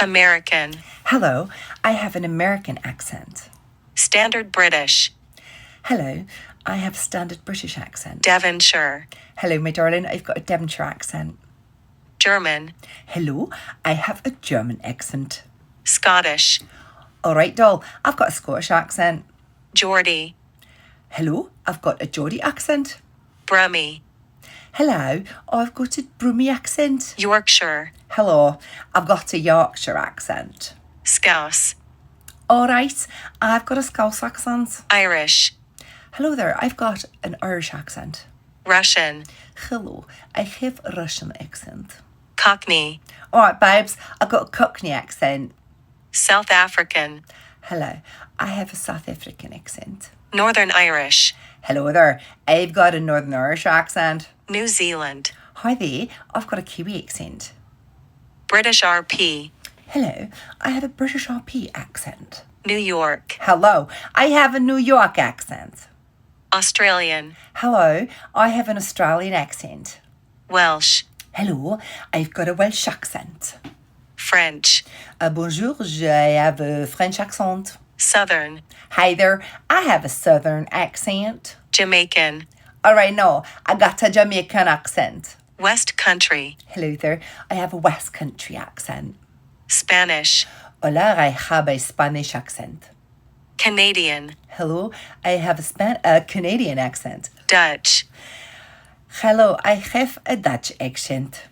American. Hello, I have an American accent. Standard British. Hello, I have a standard British accent. Devonshire. Hello, my darling, I've got a Devonshire accent. German. Hello, I have a German accent. Scottish. All right, doll, I've got a Scottish accent. Geordie. Hello, I've got a Geordie accent. Brummie. Hello, I've got a Brummie accent. Yorkshire. Hello, I've got a Yorkshire accent. Scouse. All right, I've got a Scouse accent. Irish. Hello there, I've got an Irish accent. Russian. Hello, I have a Russian accent. Cockney. All right, babes, I've got a Cockney accent. South African. Hello, I have a South African accent. Northern Irish. Hello there, I've got a Northern Irish accent. New Zealand. Hi there, I've got a Kiwi accent. British RP. Hello, I have a British RP accent. New York. Hello, I have a New York accent. Australian. Hello, I have an Australian accent. Welsh. Hello, I've got a Welsh accent. French. Bonjour, I have a French accent. Southern. Hi there, I have a Southern accent. Jamaican. All right, no, I got a Jamaican accent. West Country. Hello there, I have a West Country accent. Spanish. Hola, I have a Spanish accent. Canadian. Hello, I have a Canadian accent. Dutch. Hello, I have a Dutch accent.